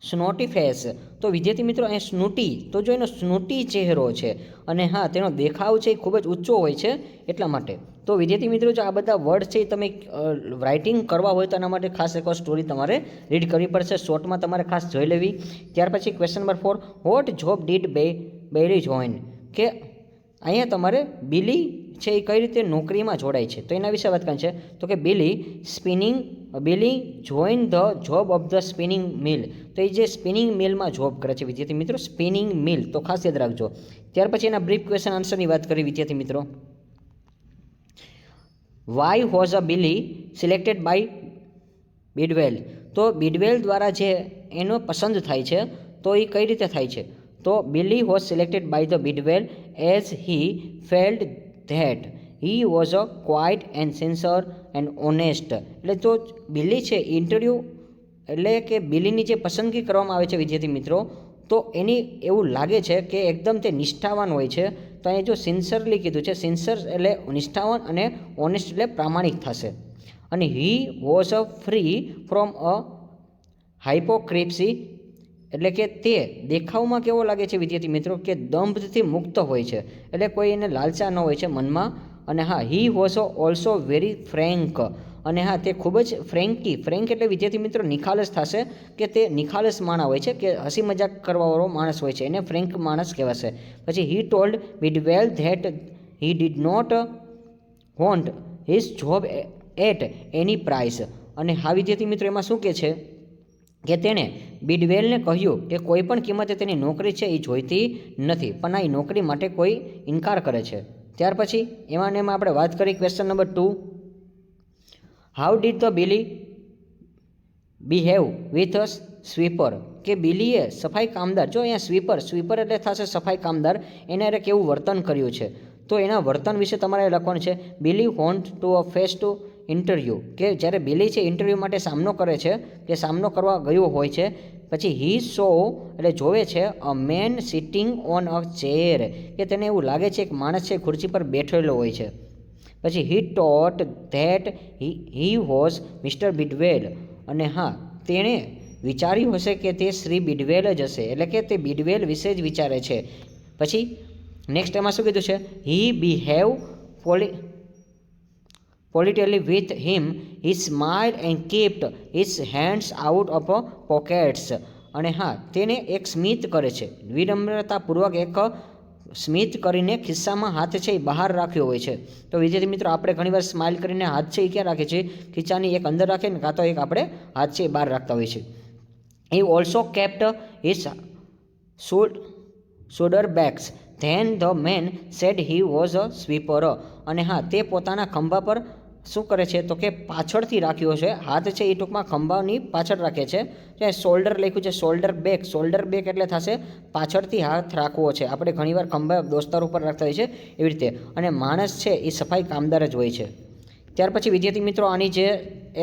snotty face. તો વિદ્યાર્થી મિત્રો, અહીં સ્નૂટી, તો જો એનો સ્નૂટી ચહેરો છે અને હા, તેનો દેખાવ છે એ ખૂબ જ ઊંચો હોય છે એટલા માટે. તો વિદ્યાર્થી મિત્રો, જો આ બધા વર્ડ છે એ તમે રાઇટિંગ કરવા હોય તો એના માટે ખાસ એક સ્ટોરી તમારે રીડ કરવી પડશે, શોર્ટમાં તમારે ખાસ જોઈ લેવી. ત્યાર પછી question number 4, what job did Barry join? કે અહીંયા તમારે બિલી છે એ કઈ રીતે નોકરીમાં જોડાય છે, તો એના વિશે વાત કરવાની છે. તો કે Billy join the job of the spinning mill. તો એ જે સ્પિનિંગ મિલમાં જોબ કરે છે વિદ્યાર્થી મિત્રો, સ્પિનિંગ મિલ, તો ખાસ યાદ રાખજો. ત્યાર પછી એના બ્રીફ ક્વેશ્ચન આન્સરની વાત કરી વિદ્યાર્થી મિત્રો. Why was a Billy selected by Bidwell? તો બિડવેલ દ્વારા જે એનો પસંદ થાય છે તો એ કઈ રીતે થાય છે? તો Billy was selected by the Bidwell as he felt that he was a quiet and sincere and honest. એટલે તો બિલી છે ઇન્ટરવ્યૂ, એટલે કે બિલીની જે પસંદગી કરવામાં આવે છે વિદ્યાર્થી મિત્રો, તો એની એવું લાગે છે કે એકદમ તે નિષ્ઠાવાન હોય છે. તો અહીં જો સિન્સરલી કીધું છે, સિન્સર એટલે નિષ્ઠાવાન અને ઓનેસ્ટ એટલે પ્રામાણિક થશે. અને he was a free from a hypocrisy, એટલે કે તે દેખાવમાં કેવો લાગે છે વિદ્યાર્થી મિત્રો, કે દંભથી મુક્ત હોય છે, એટલે કોઈ એને લાલચા ન હોય છે મનમાં. અને હા, he was also very Frank. અને હા, તે ખૂબ જ ફ્રેન્ક એટલે વિદ્યાર્થી મિત્રો નિખાલસ થશે, કે તે નિખાલસ માણસ હોય છે, કે હસી મજાક કરવાવાળો માણસ હોય છે, એને ફ્રેન્ક માણસ કહેવાશે. પછી he told Bidwell that he did not want his job at any price. અને હા વિદ્યાર્થી મિત્રો, એમાં શું કહે છે કે તેણે બિડવેલને કહ્યું કે કોઈ પણ કિંમતે તેની નોકરી છે એ જોઈતી નથી, પણ આ નોકરી માટે કોઈ ઇનકાર કરે છે. ત્યાર પછી એમાં આપણે વાત કરી question number 2, how did the Billy behave with a sweeper? કે બિલીએ સફાઈ કામદાર, જો અહીંયા સ્વીપર એટલે થશે સફાઈ કામદાર, એને અરે કેવું વર્તન કર્યું છે, તો એના વર્તન વિશે તમારે લખવાનું છે. Billy want to a face to interview, કે જ્યારે બિલી છે ઇન્ટરવ્યૂ માટે સામનો કરે છે, કે સામનો કરવા ગયો હોય છે. પછી હી સો એટલે જોવે છે a man sitting on a chair, કે તેને એવું લાગે છે એક માણસ છે ખુરશી પર બેઠેલો હોય છે. પછી he thought that he was mister Bidwell. અને હા, તેણે વિચાર્યું હશે કે તે શ્રી બિડવેલ જ હશે, એટલે કે તે બિડવેલ વિશે જ વિચારે છે. પછી નેક્સ્ટ એમાં શું કીધું છે? He behave politely with him, he smiled and kept his hands out of pockets. અને હા, તેને એક સ્મિત કરે છે, વિનમ્રતાપૂર્વક એક સ્મિત કરીને ખિસ્સામાં હાથ છે એ બહાર રાખ્યો હોય છે. તો વિદ્યાર્થી મિત્રો આપણે ઘણીવાર સ્માઇલ કરીને હાથ છે એ ક્યાં રાખીએ છીએ? ખીચાની એક અંદર રાખીએ ને કાં તો એક આપણે હાથ છે એ બહાર રાખતા હોઈએ છીએ. He also kept his shoulder bags. Then the man said he was a sweeper. અને હા, તે પોતાના ખંભા પર શું કરે છે તો કે પાછળથી રાખ્યો છે. હાથ છે એ ટૂંકમાં ખંભાની પાછળ રાખે છે. જે શોલ્ડર લખ્યું છે, શોલ્ડર બેક. શોલ્ડર બેક એટલે થશે પાછળથી હાથ રાખવો છે. આપણે ઘણીવાર ખંભા દોસ્તાર ઉપર રાખતા હોઈએ છીએ એવી રીતે. અને માણસ છે એ સફાઈ કામદાર જ હોય છે. ત્યાર પછી વિદ્યાર્થી મિત્રો આની જે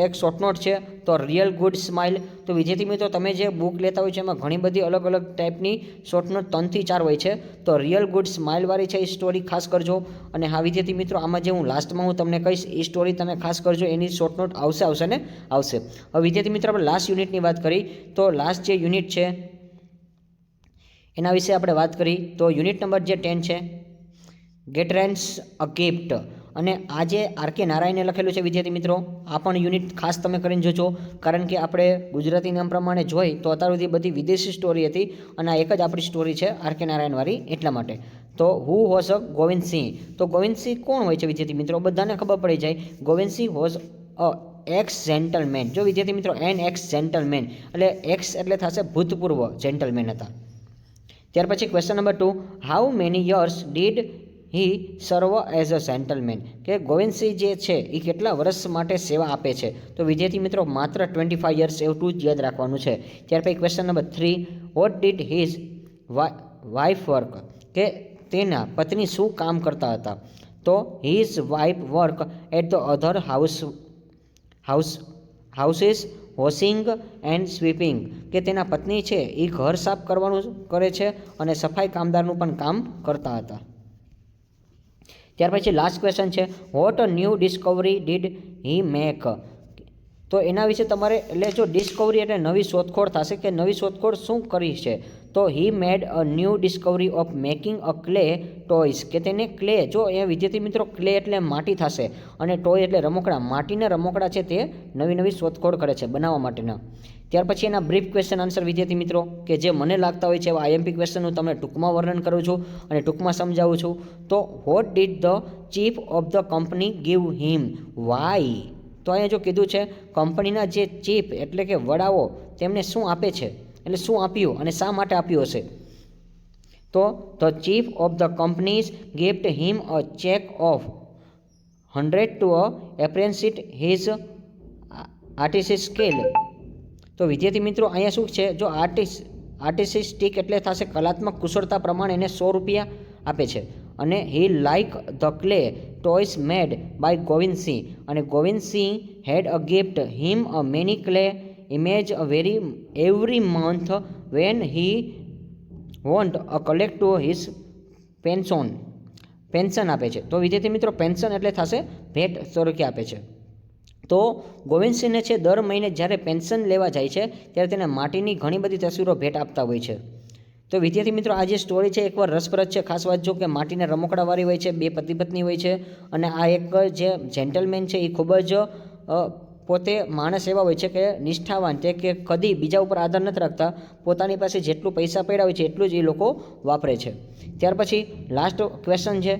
એક શોર્ટ નોટ છે તો રિયલ ગુડ સ્માઇલ. તો વિદ્યાર્થી મિત્રો તમે જે બુક લેતા હોય છે એમાં ઘણી બધી અલગ અલગ ટાઈપની શોર્ટ નોટ 3 થી 4 હોય છે. તો રિયલ ગુડ સ્માઇલવાળી છે એ સ્ટોરી ખાસ કરજો. અને હા વિદ્યાર્થી મિત્રો આમાં જે હું લાસ્ટમાં હું તમને કહીશ એ સ્ટોરી તમે ખાસ કરજો. એની શોર્ટ નોટ આવશે ને આવશે. હવે વિદ્યાર્થી મિત્રો આપણે લાસ્ટ યુનિટની વાત કરી તો લાસ્ટ જે યુનિટ છે એના વિશે આપણે વાત કરી તો યુનિટ નંબર જે 10 છે ગેટ રેન્સ અ ગિફ્ટ. અને આ જે આર.કે. નારાયણે લખેલું છે વિદ્યાર્થી મિત્રો આ પણ યુનિટ ખાસ તમે કરીને જોજો. કારણ કે આપણે ગુજરાતી નામ પ્રમાણે જોઈ તો અત્યાર સુધી બધી વિદેશી સ્ટોરી હતી અને આ એક જ આપણી સ્ટોરી છે આર.કે. નારાયણવાળી એટલા માટે. તો હુ વોઝ અ ગોવિંદસિંહ. તો ગોવિંદસિંહ કોણ હોય છે વિદ્યાર્થી મિત્રો? બધાને ખબર પડી જાય. Gobind Singh was a x gentleman. જો વિદ્યાર્થી મિત્રો એક્સ જેન્ટલમેન એટલે એક્સ એટલે થશે ભૂતપૂર્વ જેન્ટલમેન હતા. ત્યાર પછી question number 2, how many years did he સર્વ એઝ અ જેન્ટલમેન. કે ગોવિંદસિંહ જે છે એ કેટલા વર્ષ માટે સેવા આપે છે? તો વિદ્યાર્થી મિત્રો માત્ર 25 યર્સ, એવું જ યાદ રાખવાનું છે. ત્યાર પછી question number 3, what did his wife work. કે તેના પત્ની શું કામ કરતા હતા? તો his wife work at the other houses washing and sweeping. કે તેના પત્ની છે એ ઘર સાફ કરવાનું કરે છે અને સફાઈ કામદારનું પણ કામ કરતા હતા. ત્યાર પછી લાસ્ટ ક્વેશ્ચન છે what new discovery did he make. તો એના વિશે તમારે એટલે જો ડિસ્કવરી એટલે નવી શોધખોળ થશે કે નવી શોધખોળ શું કરી છે તો he made a new discovery of making a clay toys. કે તેને ક્લે, જો એ વિદ્યાર્થી મિત્રો ક્લે એટલે માટી થશે અને ટોય એટલે રમકડા. માટીના રમકડા છે તે નવી શોધખોળ કરે છે બનાવવા માટેના. ત્યાર પછી એના બ્રીફ ક્વેશ્ચન આન્સર વિદ્યાર્થી મિત્રો કે જે મને લાગતા હોય છે એવા આઈએમપી ક્વેશ્ચન હું તમને ટૂંકમાં વર્ણન કરું છું અને ટૂંકમાં સમજાવું છું. તો what did the chief of the company give him why. તો અહીંયા જો કીધું છે કંપનીના જે ચીફ એટલે કે વડાઓ તેમને શું આપે છે એટલે શું આપ્યું અને શા માટે આપ્યું હશે? તો the chief of the companies gift him a check of 100 to a apprentice his artistic skill. તો વિદ્યાર્થી મિત્રો અહીંયા શું છે જો આર્ટિસ્ટિક એટલે થશે કલાત્મક કુશળતા પ્રમાણે એને 100 રૂપિયા આપે છે. અને he like the clay toys made by Govindsinh. અને Govindsinh had a gift him a many clay image every month when he want a collect to his pension આપે છે. તો વિદ્યાર્થી મિત્રો પેન્શન એટલે થશે ભેટ સ્વરૂપે આપે છે. તો ગોવિંદસિંહને છે દર મહિને જ્યારે પેન્શન લેવા જાય છે ત્યારે તેને માટીની ઘણી બધી તસવીરો ભેટ આપતા હોય છે. તો વિદ્યાર્થી મિત્રો આ જે સ્ટોરી છે એકવાર રસપ્રદ છે. ખાસ વાત જો કે માટીના રમકડાવાળી હોય છે, 2 પતિ પત્ની હોય છે અને આ એક જે જેન્ટલમેન છે એ ખૂબ જ પોતે માણસ એવા હોય છે કે નિષ્ઠાવાન તે કે કદી બીજા ઉપર આધાર નથી રાખતા. પોતાની પાસે જેટલું પૈસા પડ્યા હોય છે એટલું જ એ લોકો વાપરે છે. ત્યાર પછી લાસ્ટ ક્વેશ્ચન છે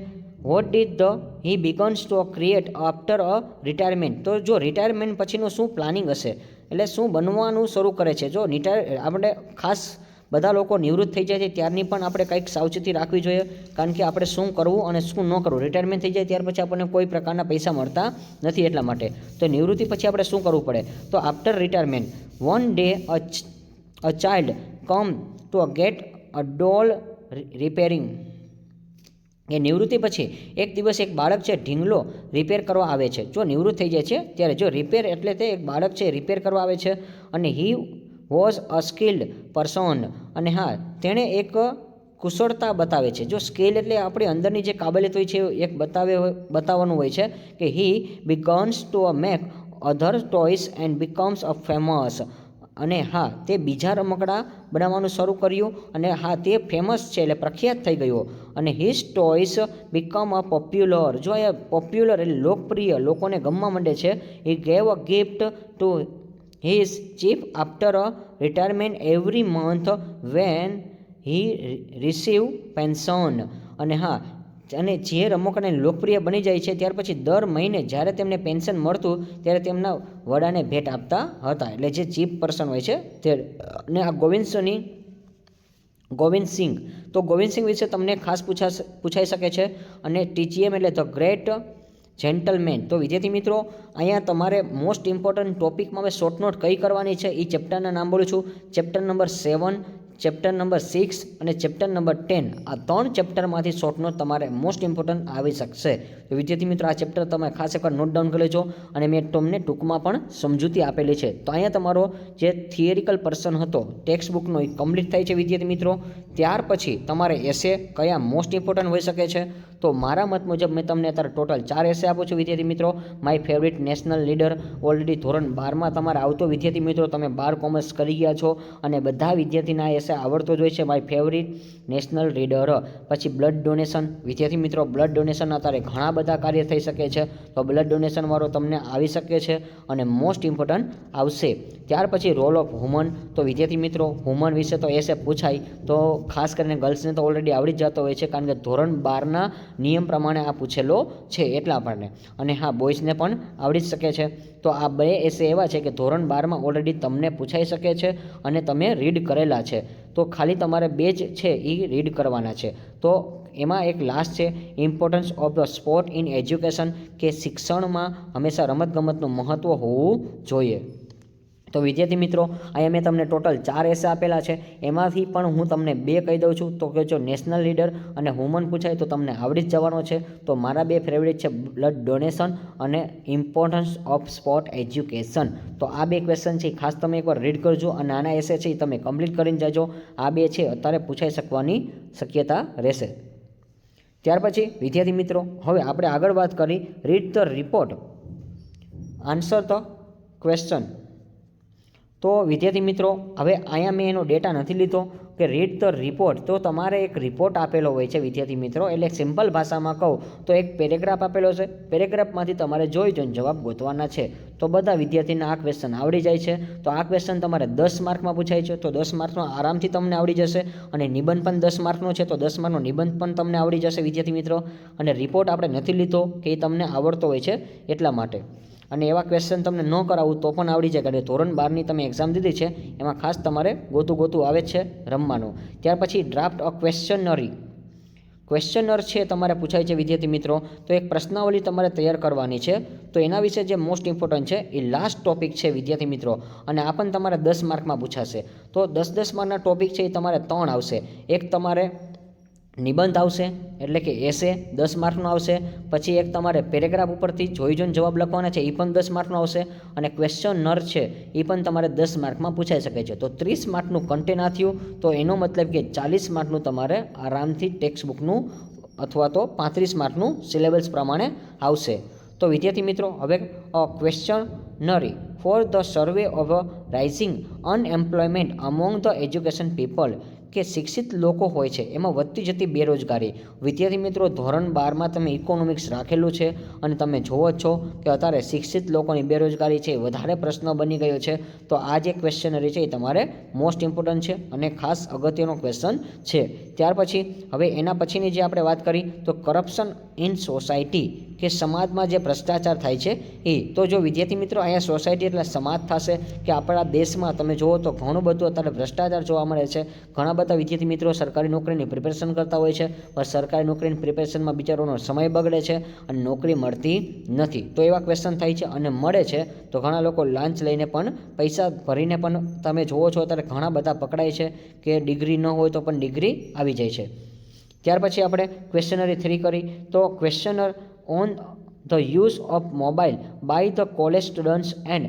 what did the he begins to create after a retirement. તો જો રિટાયરમેન્ટ પછીનું શું પ્લાનિંગ હશે એટલે શું બનવાનું શરૂ કરે છે? જો આપણે ખાસ બધા લોકો નિવૃત્ત થઈ જાય છે ત્યારની પણ આપણે કંઈક સાવચેતી રાખવી જોઈએ. કારણ કે આપણે શું કરવું અને શું ન કરવું, રિટાયરમેન્ટ થઈ જાય ત્યાર પછી આપણને કોઈ પ્રકારના પૈસા મળતા નથી એટલા માટે. તો નિવૃત્તિ પછી આપણે શું કરવું પડે? તો after retirement one day a child come to get a doll repairing. એ નિવૃત્તિ પછી એક દિવસ એક બાળક છે ઢીંગલો રિપેર કરવા આવે છે. જો નિવૃત્ત થઈ જાય છે ત્યારે જો રિપેર એટલે તે એક બાળક છે રિપેર કરવા આવે છે અને he was a skilled person. અને હા તેણે એક કુશળતા બતાવે છે. જો સ્કિલ એટલે આપણી અંદરની જે કાબલિયત હોય છે એક બતાવવાનું હોય છે કે he begins to make other toys and becomes a famous. અને હા તે બીજા રમકડા બનાવવાનું શરૂ કર્યું અને હા તે ફેમસ છે એટલે પ્રખ્યાત થઈ ગયો. અને his toys become a popular. જો એ પોપ્યુલર એટલે લોકપ્રિય, લોકોને ગમવા માંડે છે. હી gave a gift to his chief after a retirement every month when he receive pension. અને હા, અને જે રમકડાને લોકપ્રિય બની જાય છે ત્યાર પછી દર મહિને જ્યારે તેમને પેન્શન મળતું ત્યારે તેમના વડાને ભેટ આપતા હતા, એટલે જે ચીફ પર્સન હોય છે તે. અને આ ગોવિંદ સિંઘ, તો ગોવિંદ સિંઘ વિશે તમને ખાસ પૂછાઈ શકે છે. અને TGM એટલે ધ ગ્રેટ જેન્ટલમેન. તો વિદ્યાર્થી મિત્રો, અહીંયા તમારે મોસ્ટ ઇમ્પોર્ટન્ટ ટોપિકમાં હવે શોર્ટ નોટ કઈ કરવાની છે એ ચેપ્ટરના નામ બોલું છું. ચેપ્ટર નંબર 7, ચેપ્ટર નંબર 6 અને ચેપ્ટર નંબર 10. આ 3 ચેપ્ટરમાંથી શોર્ટ નોટ તમારે મોસ્ટ ઇમ્પોર્ટન્ટ આવી શકશે. તો વિદ્યાર્થી મિત્રો, આ ચેપ્ટર તમે ખાસ એકવાર નોટ ડાઉન કરી લેજો, અને મેં તમને ટૂંકમાં પણ સમજૂતી આપેલી છે. તો અહીંયા તમારો જે થિયરિકલ પર્સન હતો ટેક્સ્ટ બુકનો એ કમ્પ્લીટ થાય છે વિદ્યાર્થી મિત્રો. ત્યાર પછી તમારે એસે કયા મોસ્ટ ઇમ્પોર્ટન્ટ હોઈ શકે છે, તો મારા મત મુજબ મેં તમને અત્યારે ટોટલ 4 એસે આપું છું વિદ્યાર્થી મિત્રો. My favourite national leader already ધોરણ 12માં તમારે આવતો વિદ્યાર્થી મિત્રો, તમે 12 કોમર્સ કરી ગયા છો અને બધા વિદ્યાર્થીના એસે આવડતો જ હોય છે. My favourite national leader. પછી બ્લડ ડોનેશન વિદ્યાર્થી મિત્રો, બ્લડ ડોનેશન અત્યારે ઘણા બધા કાર્ય થઈ શકે છે, તો બ્લડ ડોનેશન વાળો તમને આવી શકે છે અને મોસ્ટ ઇમ્પોર્ટન્ટ આવશે. ત્યાર પછી રોલ ઓફ વુમન. તો વિદ્યાર્થી મિત્રો, વુમન વિશે તો એસે પૂછાય તો ખાસ કરીને ગર્લ્સને તો ઓલરેડી આવડી જ જતો હોય છે, કારણ કે ધોરણ 12ના નિયમ પ્રમાણે આ પૂછેલો છે એટલા આપણને. અને હા, બોയ്સને પણ આવડી જ શકે છે. તો આ 2 એસે એવા છે કે ધોરણ 12માં ઓલરેડી તમને પૂછાઈ શકે છે અને તમે રીડ કરેલા છે, તો ખાલી તમારે 2 જ છે એ રીડ કરવાના છે. તો એમાં એક લાસ્ટ છે importance of the sport in education, કે શિક્ષણમાં હંમેશા રમતગમતનું મહત્ત્વ હોવું જોઈએ. તો વિદ્યાર્થી મિત્રો, અહીંયા મેં તમને ટોટલ 4 એસે આપેલા છે, એમાંથી પણ હું તમને 2 કહી દઉં છું. તો કે જો નેશનલ લીડર અને વુમન પૂછાય તો તમને આવડી જ જવાનો છે. તો મારા 2 ફેવરિટ છે બ્લડ ડોનેશન અને ઇમ્પોર્ટન્સ ઓફ સ્પોર્ટ એજ્યુકેશન. તો આ 2 ક્વેશ્ચન છે ખાસ તમે એકવાર રીડ કરજો, અને આના એસે છે તમે કમ્પ્લીટ કરીને જાજો. આ 2 છે અત્યારે પૂછાઈ શકવાની શક્યતા રહેશે. ત્યાર પછી વિદ્યાર્થી મિત્રો, હવે આપણે આગળ વાત કરી read the report, answer the question. તો વિદ્યાર્થી મિત્રો, હવે અહીંયા મેં એનો ડેટા નથી લીધો કે રીડ ધ રિપોર્ટ. તો તમારે એક રિપોર્ટ આપેલો હોય છે વિદ્યાર્થી મિત્રો, એટલે સિમ્પલ ભાષામાં કહું તો એક પેરેગ્રાફ આપેલો છે, પેરેગ્રાફમાંથી તમારે જોઈને જવાબ ગોતવાના છે. તો બધા વિદ્યાર્થીને આ ક્વેશ્ચન આવડી જાય છે. તો આ ક્વેશ્ચન તમારે 10 માર્કમાં પૂછાય છે, તો 10 માર્કનો આરામથી તમને આવડી જશે. અને નિબંધ પણ 10 માર્કનો છે, તો 10 માર્કનો નિબંધ પણ તમને આવડી જશે વિદ્યાર્થી મિત્રો. અને રિપોર્ટ આપણે નથી લીધો કે એ તમને આવડતો હોય છે એટલા માટે. અને એવા ક્વેશ્ચન તમને ન કરાવું તો પણ આવડી જાય, કારણ કે ધોરણ 12ની તમે એક્ઝામ દીધી છે એમાં ખાસ તમારે ગોતું આવે છે રમવાનું. ત્યાર પછી ડ્રાફ્ટ અ ક્વેશ્ચનર છે તમારે પૂછાય છે વિદ્યાર્થી મિત્રો. તો એક પ્રશ્નાવલી તમારે તૈયાર કરવાની છે, તો એના વિશે જે મોસ્ટ ઇમ્પોર્ટન્ટ છે એ લાસ્ટ ટોપિક છે વિદ્યાર્થી મિત્રો, અને આ પણ તમારે 10 માર્કમાં પૂછાશે. તો 10 માર્કના ટોપિક છે એ તમારે 3 આવશે. એક તમારે નિબંધ આવશે, એટલે કે એસે 10 માર્કનો આવશે. પછી એક તમારે પેરેગ્રાફ ઉપરથી જોઈને જવાબ લખવાના છે, એ પણ 10 માર્કનો આવશે. અને ક્વેશ્ચનર છે એ પણ તમારે 10 માર્કમાં પૂછાઈ શકે છે. તો 30 માર્કનું કન્ટેન્ટ આ થયું. તો એનો મતલબ કે 40 માર્કનું તમારે આરામથી ટેક્સ્ટ બુકનું અથવા તો 35 માર્કનું સિલેબસ પ્રમાણે આવશે. તો વિદ્યાર્થી મિત્રો, હવે questionary for the survey of rising unemployment among the education people, કે શિક્ષિત લોકો હોય છે એમાં વધતી જતી બેરોજગારી. વિદ્યાર્થી મિત્રો, ધોરણ 12માં તમે ઇકોનોમિક્સ રાખેલું છે અને તમે જોવો જ છો કે અત્યારે શિક્ષિત લોકોની બેરોજગારી છે વધારે પ્રશ્ન બની ગયો છે. તો આ જે ક્વેશ્ચનરી છે એ તમારે મોસ્ટ ઇમ્પોર્ટન્ટ છે અને ખાસ અગત્યનો ક્વેશ્ચન છે. ત્યાર પછી હવે એના પછીની જે આપણે વાત કરી તો કરપ્શન ઇન સોસાયટી, કે સમાજમાં જે ભ્રષ્ટાચાર થાય છે એ. તો જો વિદ્યાર્થી મિત્રો, અહીંયા સોસાયટી એટલે સમાજ થશે, કે આપણા દેશમાં તમે જુઓ તો ઘણું બધું અત્યારે ભ્રષ્ટાચાર જોવા મળે છે. ઘણા બધા વિદ્યાર્થી મિત્રો સરકારી નોકરીની પ્રિપેરેશન કરતા હોય છે, પણ સરકારી નોકરીની પ્રિપેરેશનમાં બિચારોનો સમય બગડે છે અને નોકરી મળતી નથી. તો એવા ક્વેશ્ચન થાય છે, અને મળે છે તો ઘણા લોકો લાંચ લઈને પણ, પૈસા ભરીને પણ તમે જુઓ છો અત્યારે ઘણા બધા પકડાય છે કે ડિગ્રી ન હોય તો પણ ડિગ્રી આવી જાય છે. ત્યાર પછી આપણે ક્વેશ્ચનરી 3 કરી. તો questioner on the use of mobile by the college students and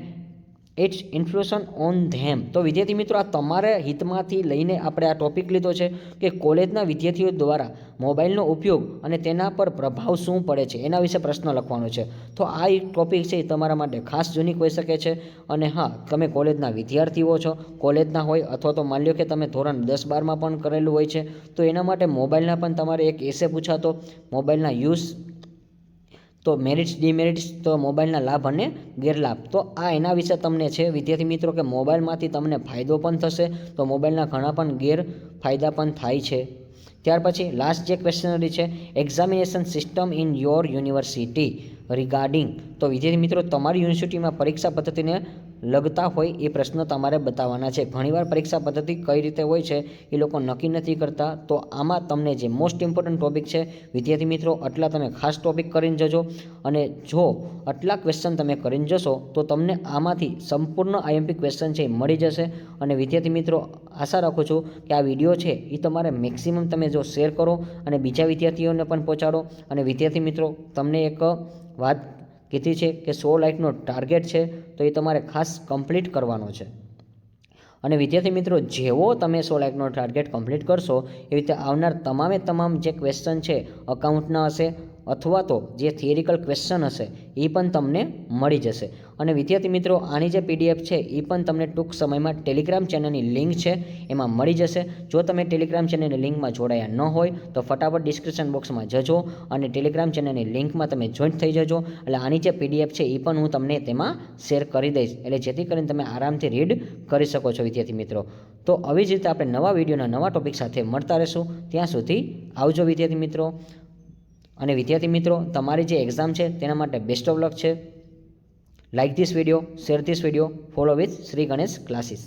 its influence on them. તો વિદ્યાર્થી મિત્રો, આ તમારે હિતમાંથી લઈને આપણે આ ટોપિક લીધો છે કે કોલેજના વિદ્યાર્થીઓ દ્વારા મોબાઈલનો ઉપયોગ અને તેના પર પ્રભાવ શું પડે છે એના વિશે પ્રશ્ન લખવાનો છે. તો આ એક ટોપિક છે એ તમારા માટે ખાસ યુનિક હોઈ શકે છે. અને હા, તમે કોલેજના વિદ્યાર્થીઓ છો, કોલેજના હોય અથવા તો માની લો કે તમે ધોરણ 10-12માં પણ કરેલું હોય છે, તો એના માટે મોબાઈલના પણ તમારે એક એસે પૂછાતો, મોબાઈલના યુઝ, તો મેરિટ્સ ડિમેરિટ્સ, તો મોબાઈલના લાભ અને ગેરલાભ. તો આ એના વિશે તમને છે વિદ્યાર્થી મિત્રો કે મોબાઈલમાંથી તમને ફાયદો પણ થશે, તો મોબાઈલના ઘણા પણ ગેરફાયદા પણ થાય છે. ત્યાર પછી લાસ્ટ જે ક્વેશ્ચનરી છે, examination system in your university regarding. તો વિદ્યાર્થી મિત્રો, તમારી યુનિવર્સિટીમાં પરીક્ષા પદ્ધતિને લગતા હોય એ પ્રશ્નો તમારે બતાવવાના છે. ઘણીવાર પરીક્ષા પદ્ધતિ કઈ રીતે હોય છે એ લોકો નક્કી નથી કરતા. તો આમાં તમને જે મોસ્ટ ઇમ્પોર્ટન્ટ ટોપિક છે વિદ્યાર્થી મિત્રો, આટલા તમે ખાસ ટોપિક કરીને જજો. અને જો આટલા ક્વેશ્ચન તમે કરીને જશો તો તમને આમાંથી સંપૂર્ણ આઈએમપી ક્વેશ્ચન છે એ મળી જશે. અને વિદ્યાર્થી મિત્રો, આશા રાખું છું કે આ વિડીયો છે એ તમારે મેક્સિમમ તમે જો શેર કરો અને બીજા વિદ્યાર્થીઓને પણ પહોંચાડો. અને વિદ્યાર્થી મિત્રો, તમને એક વાત કીધી છે કે 100 લાઇકનો ટાર્ગેટ છે, તો એ તમારે ખાસ કમ્પ્લીટ કરવાનો છે. અને વિદ્યાર્થી મિત્રો, જેવો તમે 100 લાઇકનો ટાર્ગેટ કમ્પ્લીટ કરશો એવી રીતે આવનાર તમામ જે ક્વેશ્ચન છે અકાઉન્ટના હશે અથવા તો જે થિયરિકલ ક્વેશ્ચન હશે એ પણ તમને મળી જશે. અને વિદ્યાર્થી મિત્રો, આની જે પીડીએફ છે એ પણ તમને ટૂંક સમયમાં ટેલિગ્રામ ચેનલની લિંક છે એમાં મળી જશે. જો તમે ટેલિગ્રામ ચેનલની લિંકમાં જોડાયા ન હોય તો ફટાફટ ડિસ્ક્રિપ્શન બોક્સમાં જજો અને ટેલિગ્રામ ચેનલની લિંકમાં તમે જોઈન્ટ થઈ જજો. એટલે આની જે પીડીએફ છે એ પણ હું તમને તેમાં શેર કરી દઈશ, એટલે જેથી કરીને તમે આરામથી રીડ કરી શકો છો વિદ્યાર્થી મિત્રો. તો આવી જ રીતે આપણે નવા વિડીયોના નવા ટોપિક સાથે મળતા રહીશું. ત્યાં સુધી આવજો વિદ્યાર્થી મિત્રો. અને વિદ્યાર્થી મિત્રો, તમારી જે એક્ઝામ છે તેના માટે બેસ્ટ ઓફ લક છે. Like this video, share this video, follow with Shri Ganesh classes.